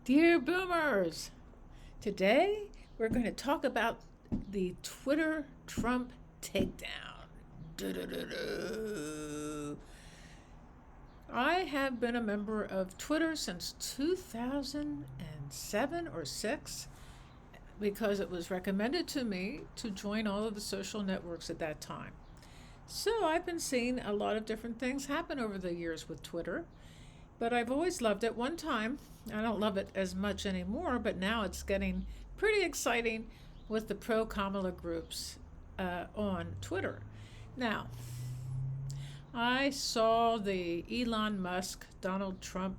Dear Boomers, today we're going to talk about the Twitter Trump takedown. Du-du-du-du. I have been a member of Twitter since 2007 or 6 because it was recommended to me to join all of the social networks at that time. So I've been seeing a lot of different things happen over the years with Twitter. But I've always loved it. One time, I don't love it as much anymore, but now it's getting pretty exciting with the pro Kamala groups on Twitter. Now, I saw the Elon Musk Donald Trump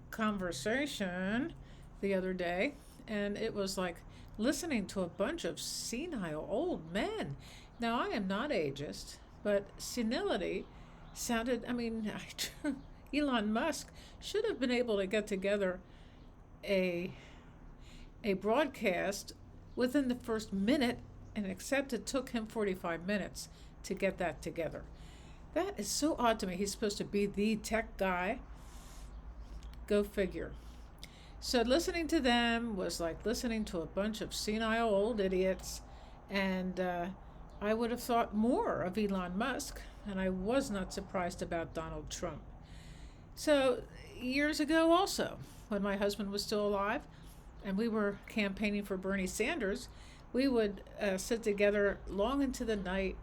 conversation the other day, and it was like listening to a bunch of senile old men. Now, I am not ageist, but senility sounded, Elon Musk should have been able to get together a broadcast within the first minute, and except it took him 45 minutes to get that together. That is so odd to me. He's supposed to be the tech guy. Go figure. So listening to them was like listening to a bunch of senile old idiots, and I would have thought more of Elon Musk, and I was not surprised about Donald Trump. So, years ago, also, when my husband was still alive and we were campaigning for Bernie Sanders, we would sit together long into the night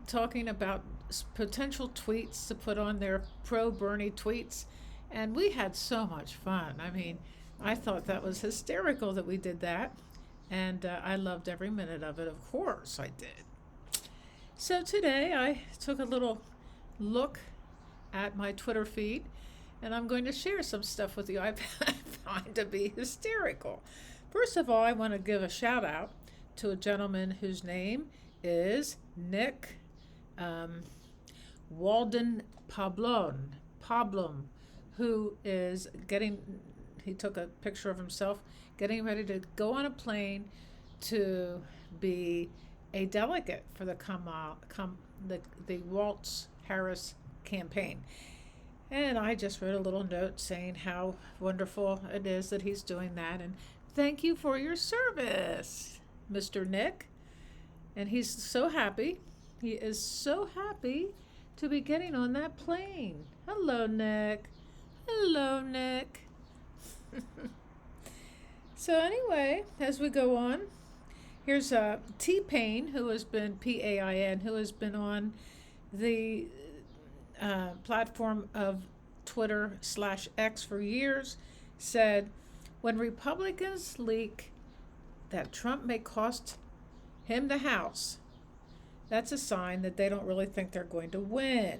talking about potential tweets to put on their pro Bernie tweets. And we had so much fun. I thought that was hysterical that we did that. And I loved every minute of it. Of course, I did. So today I took a little look at my Twitter feed, and I'm going to share some stuff with you I find to be hysterical. First of all, I want to give a shout out to a gentleman whose name is Nick Walden Pablum, who is he took a picture of himself getting ready to go on a plane to be a delegate for the Waltz Harris campaign. And I just wrote a little note saying how wonderful it is that he's doing that. And thank you for your service, Mr. Nick. And he's so happy. He is so happy to be getting on that plane. Hello, Nick. Hello, Nick. So anyway, as we go on, here's T-Pain, who has been, P-A-I-N, who has been on the platform of Twitter/X for years, said, when Republicans leak that Trump may cost him the House, that's a sign that they don't really think they're going to win.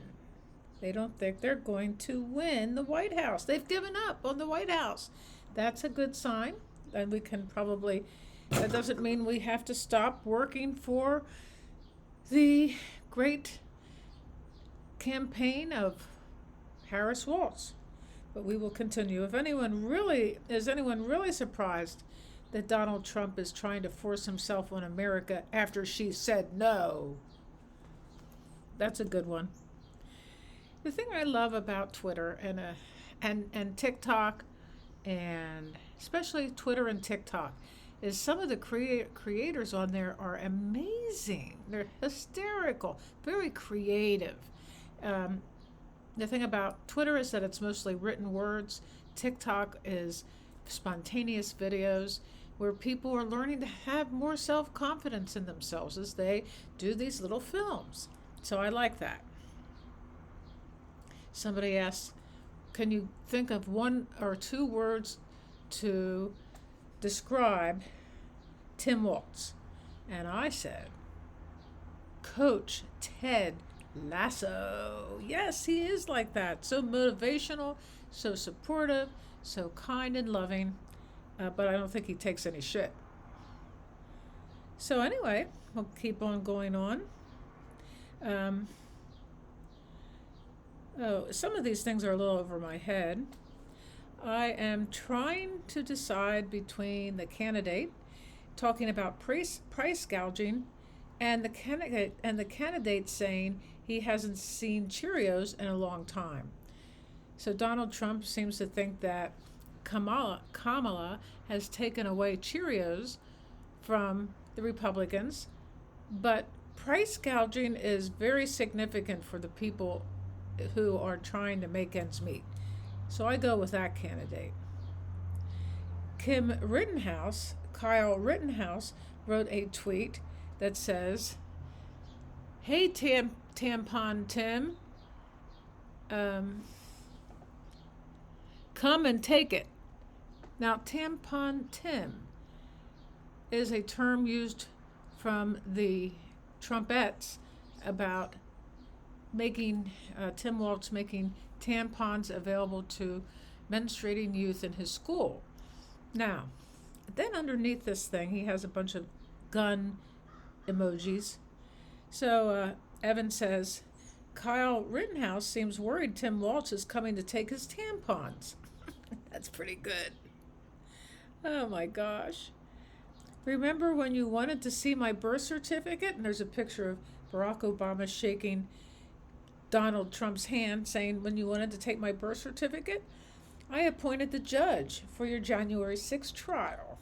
They don't think they're going to win the White House. They've given up on the White House. That's a good sign. And we can probably, that doesn't mean we have to stop working for the great campaign of Harris Waltz, but we will continue. Is anyone really surprised that Donald Trump is trying to force himself on America after she said no? That's a good one. The thing I love about Twitter and TikTok, and especially Twitter and TikTok, is some of the creators on there are amazing. They're hysterical, very creative. The thing about Twitter is that it's mostly written words. TikTok is spontaneous videos where people are learning to have more self-confidence in themselves as they do these little films. So I like that. Somebody asked, can you think of one or two words to describe Tim Waltz? And I said, Coach Ted Lasso. Yes, he is like that. So motivational, so supportive, so kind and loving, but I don't think he takes any shit. So anyway, we'll keep on going on. Some of these things are a little over my head. I am trying to decide between the candidate talking about price gouging and the candidate saying he hasn't seen Cheerios in a long time. So Donald Trump seems to think that Kamala has taken away Cheerios from the Republicans, but price gouging is very significant for the people who are trying to make ends meet. So I go with that candidate. Kyle Rittenhouse, wrote a tweet that says, "Hey, Tampon Tim, come and take it." Now, Tampon Tim is a term used from the Trumpettes about making Tim Walz making tampons available to menstruating youth in his school. Now, then underneath this thing, he has a bunch of gun emojis. So Evan says, Kyle Rittenhouse seems worried Tim Walz is coming to take his tampons. That's pretty good. Oh my gosh. Remember when you wanted to see my birth certificate? And there's a picture of Barack Obama shaking Donald Trump's hand, saying, when you wanted to take my birth certificate, I appointed the judge for your January 6th trial.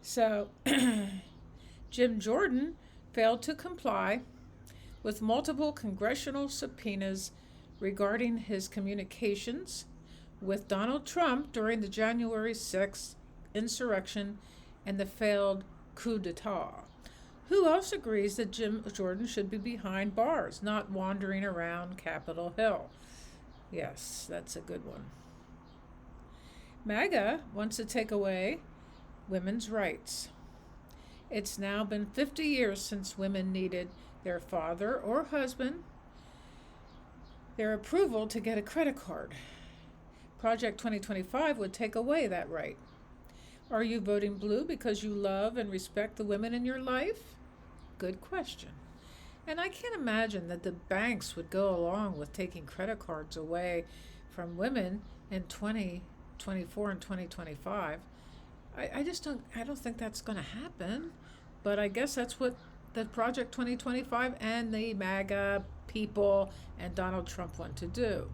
So, Jim Jordan failed to comply with multiple congressional subpoenas regarding his communications with Donald Trump during the January 6th insurrection and the failed coup d'etat. Who else agrees that Jim Jordan should be behind bars, not wandering around Capitol Hill? Yes, that's a good one. MAGA wants to take away women's rights. It's now been 50 years since women needed their father or husband, their approval to get a credit card. Project 2025 would take away that right. Are you voting blue because you love and respect the women in your life? Good question. And I can't imagine that the banks would go along with taking credit cards away from women in 2024 and 2025. I don't think that's going to happen. But I guess that's what the Project 2025 and the MAGA people and Donald Trump want to do.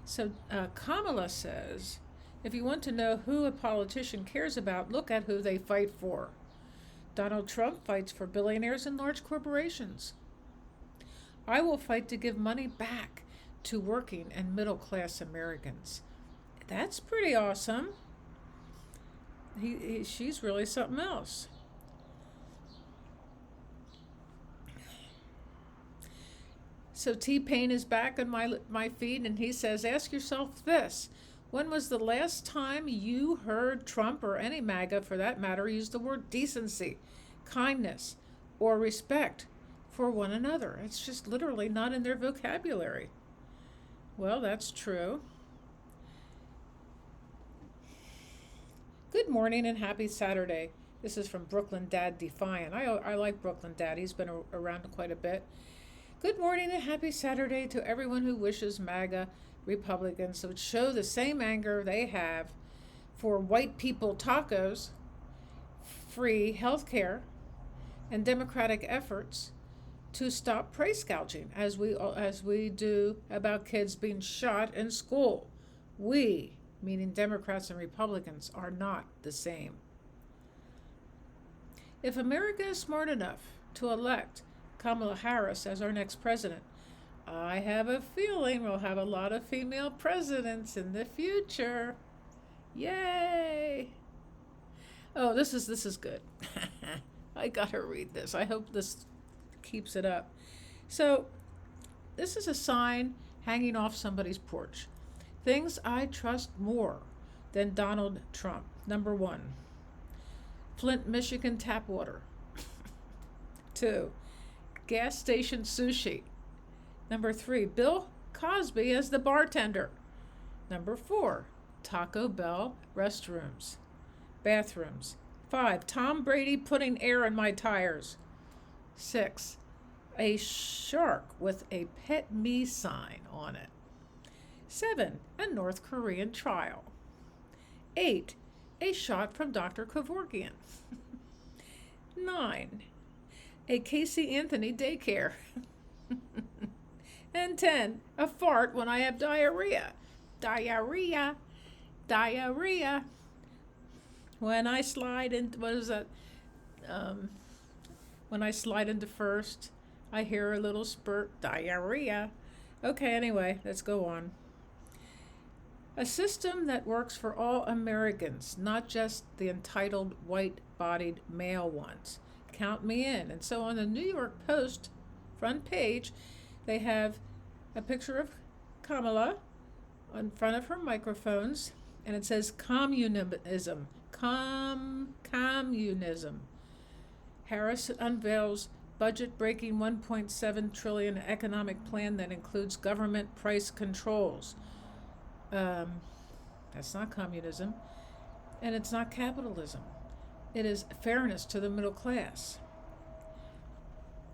So Kamala says, if you want to know who a politician cares about, look at who they fight for. Donald Trump fights for billionaires and large corporations. I will fight to give money back to working and middle-class Americans. That's pretty awesome. She's really something else. So T-Pain is back on my feed, and he says, ask yourself this. When was the last time you heard Trump, or any MAGA for that matter, use the word decency, kindness, or respect for one another? It's just literally not in their vocabulary. Well, that's true. Good morning and happy Saturday. This is from Brooklyn Dad Defiant. I like Brooklyn Dad. He's been around quite a bit. Good morning and happy Saturday to everyone who wishes MAGA Republicans would show the same anger they have for white people tacos, free health care, and democratic efforts to stop price gouging, as we do about kids being shot in school. We, meaning Democrats and Republicans, are not the same. If America is smart enough to elect Kamala Harris as our next president, I have a feeling we'll have a lot of female presidents in the future. Yay! Oh, this is good. I gotta read this. I hope this keeps it up. So, this is a sign hanging off somebody's porch. Things I trust more than Donald Trump. Number 1, Flint, Michigan tap water. 2, gas station sushi. Number 3, Bill Cosby as the bartender. Number 4, Taco Bell bathrooms. 5, Tom Brady putting air in my tires. 6, a shark with a pet me sign on it. 7, a North Korean trial. 8, a shot from Dr. Kevorkian. 9, a Casey Anthony daycare. And 10, a fart when I have diarrhea. Diarrhea. Diarrhea. When I slide into, what is that? Um, when I slide into first, I hear a little spurt. Diarrhea. Okay, anyway, let's go on. A system that works for all Americans, not just the entitled white-bodied male ones. Count me in. And so on the New York Post front page, they have a picture of Kamala in front of her microphones, and it says communism. Communism. Harris unveils budget-breaking $1.7 trillion economic plan that includes government price controls. That's not communism, and it's not capitalism. It is fairness to the middle class.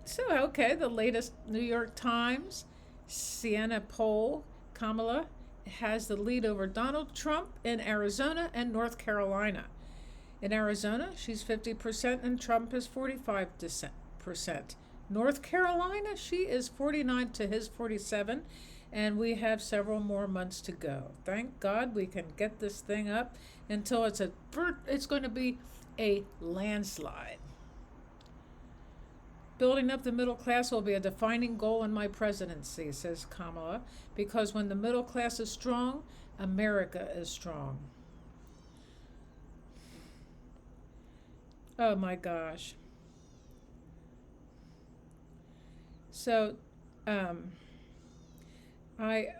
So, okay, the latest New York Times Siena poll, Kamala has the lead over Donald Trump in Arizona and North Carolina. In Arizona, she's 50% and Trump is 45%. North Carolina, she is 49 to his 47, and we have several more months to go. Thank God we can get this thing up until it's going to be a landslide. Building up the middle class will be a defining goal in my presidency, says Kamala, because when the middle class is strong, America is strong. Oh my gosh. So,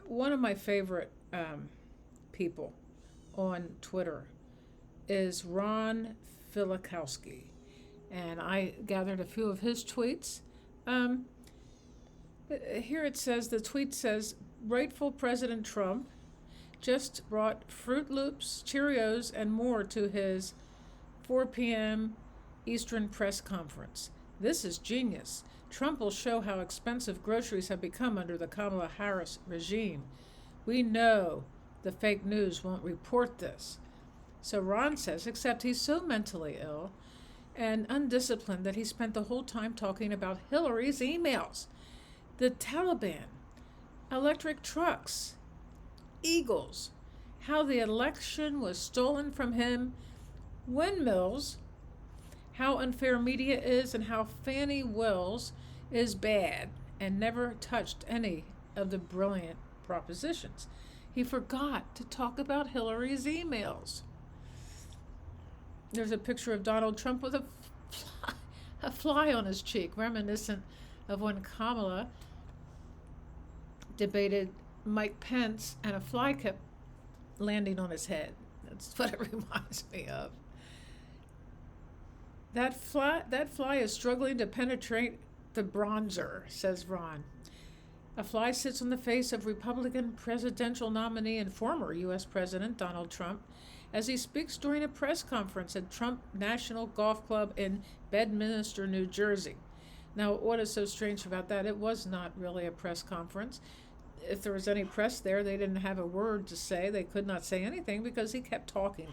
one of my favorite people on Twitter is Ron Filikowski, and I gathered a few of his tweets. Here it says, the tweet says, rightful President Trump just brought Fruit Loops, Cheerios, and more to his 4 p.m. Eastern press conference. This is genius. Trump will show how expensive groceries have become under the Kamala Harris regime. We know the fake news won't report this. So Ron says, except he's so mentally ill and undisciplined that he spent the whole time talking about Hillary's emails, the Taliban, electric trucks, eagles, how the election was stolen from him, windmills, how unfair media is, and how Fannie Wills is bad, and never touched any of the brilliant propositions. He forgot to talk about Hillary's emails. There's a picture of Donald Trump with a fly on his cheek, reminiscent of when Kamala debated Mike Pence and a fly kept landing on his head. That's what it reminds me of. That fly is struggling to penetrate the bronzer, says Ron. A fly sits on the face of Republican presidential nominee and former U.S. President Donald Trump as he speaks during a press conference at Trump National Golf Club in Bedminster, New Jersey. Now, what is so strange about that? It was not really a press conference. If there was any press there, they didn't have a word to say. They could not say anything because he kept talking.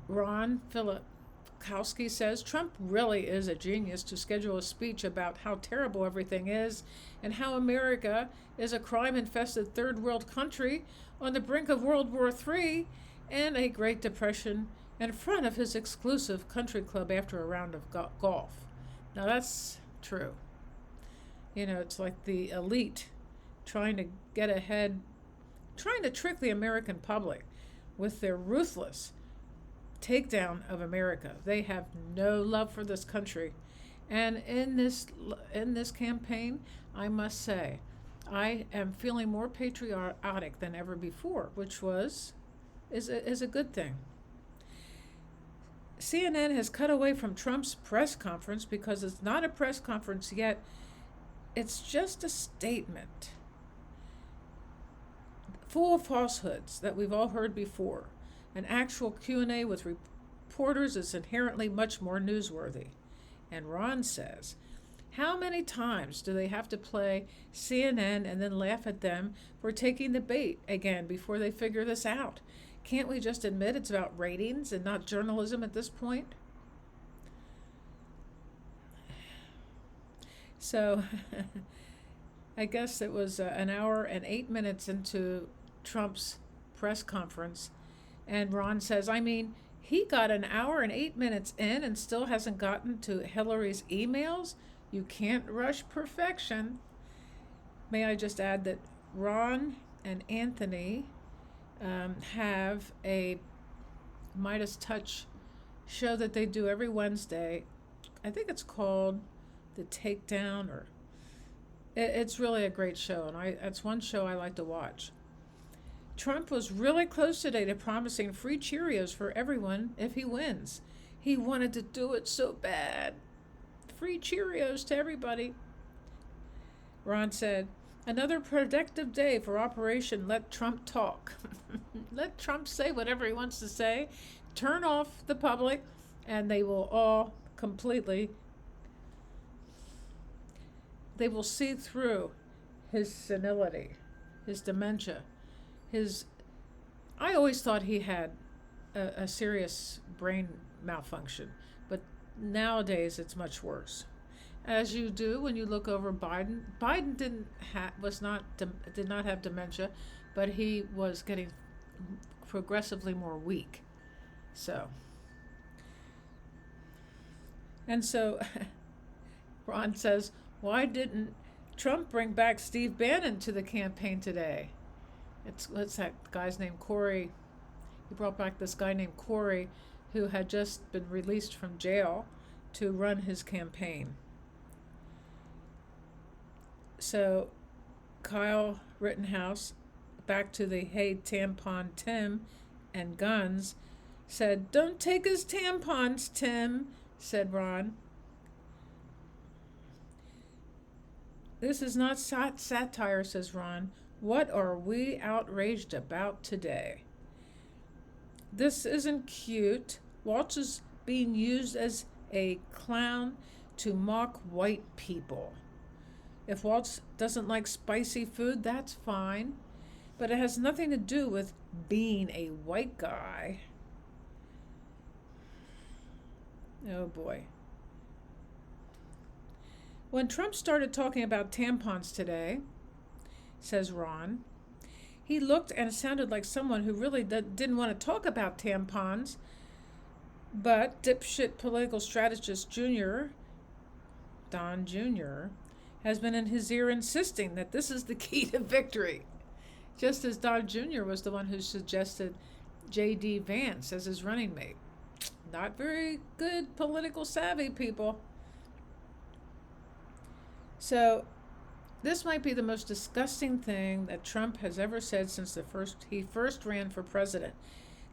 Ron Filikowski says Trump really is a genius to schedule a speech about how terrible everything is and how America is a crime-infested third world country on the brink of World War III and a Great Depression in front of his exclusive country club after a round of golf. Now that's true. You know, it's like the elite trying to get ahead, trying to trick the American public with their ruthless takedown of America. They have no love for this country. And in this campaign, I must say, I am feeling more patriotic than ever before, which is a good thing. CNN has cut away from Trump's press conference because it's not a press conference yet. It's just a statement full of falsehoods that we've all heard before. An actual Q&A with reporters is inherently much more newsworthy. And Ron says, how many times do they have to play CNN and then laugh at them for taking the bait again before they figure this out? Can't we just admit it's about ratings and not journalism at this point? So I guess it was an hour and 8 minutes into Trump's press conference, and Ron says, I mean, he got an hour and 8 minutes in and still hasn't gotten to Hillary's emails. You can't rush perfection. May I just add that Ron and Anthony have a Midas Touch show that they do every Wednesday. I think it's called The Takedown, or it's really a great show, and it's one show I like to watch. Trump was really close today to promising free Cheerios for everyone if he wins. He wanted to do it so bad. Free Cheerios to everybody. Ron said, another productive day for Operation Let Trump Talk. Let Trump say whatever he wants to say. Turn off the public, and they will all they will see through his senility, his dementia, I always thought he had a serious brain malfunction, but nowadays it's much worse. As you do when you look over Biden. Biden did not have dementia, but he was getting progressively more weak. So Ron says, why didn't Trump bring back Steve Bannon to the campaign today? What's that guy's name? Corey. He brought back this guy named Corey, who had just been released from jail to run his campaign. So Kyle Rittenhouse, back to the hey tampon Tim and guns, said, don't take his tampons, Tim, said Ron. This is not satire, says Ron. What are we outraged about today? This isn't cute. Waltz is being used as a clown to mock white people. If Waltz doesn't like spicy food, that's fine. But it has nothing to do with being a white guy. Oh boy. When Trump started talking about tampons today, says Ron, he looked and sounded like someone who really didn't want to talk about tampons. But dipshit political strategist Don Jr., has been in his ear insisting that this is the key to victory. Just as Don Jr. was the one who suggested J.D. Vance as his running mate. Not very good political savvy, people. So this might be the most disgusting thing that Trump has ever said since he first ran for president.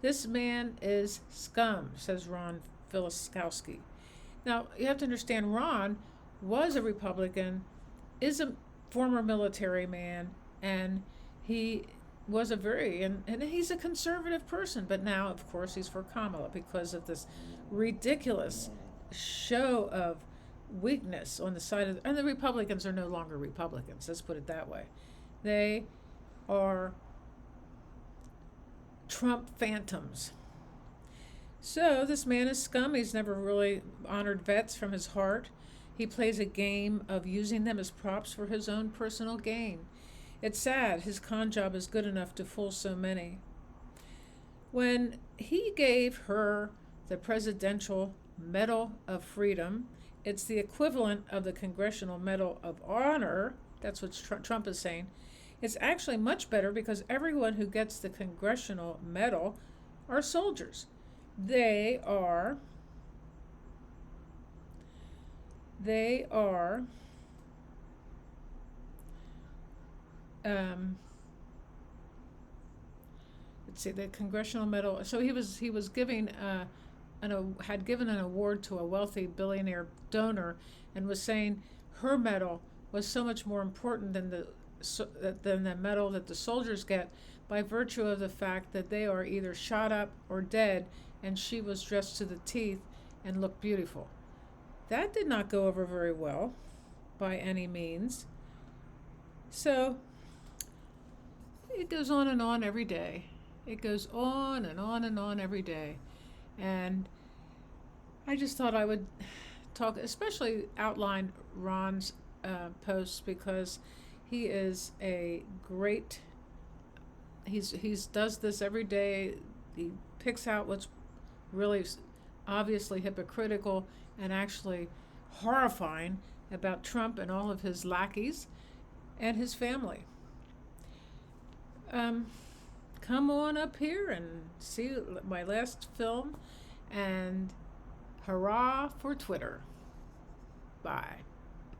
This man is scum, says Ron Filaskowski. Now, you have to understand, Ron was a Republican, is a former military man, and he was and he's a conservative person. But now, of course, he's for Kamala because of this ridiculous show of weakness on the side of and the Republicans are no longer Republicans, let's put it that way. They are Trump phantoms. So this man is scum. He's never really honored vets from his heart. He plays a game of using them as props for his own personal gain. It's sad his con job is good enough to fool so many. When he gave her the Presidential Medal of Freedom, it's the equivalent of the Congressional Medal of Honor. That's what Trump is saying. It's actually much better because everyone who gets the Congressional Medal are soldiers. They are let's see, the Congressional Medal. So he was giving had given an award to a wealthy billionaire donor, and was saying her medal was so much more important than the medal that the soldiers get, by virtue of the fact that they are either shot up or dead, and she was dressed to the teeth and looked beautiful. That did not go over very well by any means. So it goes on and on every day. It goes on and on and on every day. And I just thought I would talk, especially outline Ron's posts because he is a great. He's does this every day. He picks out what's really obviously hypocritical and actually horrifying about Trump and all of his lackeys and his family. Come on up here and see my last film, and hurrah for Twitter. Bye.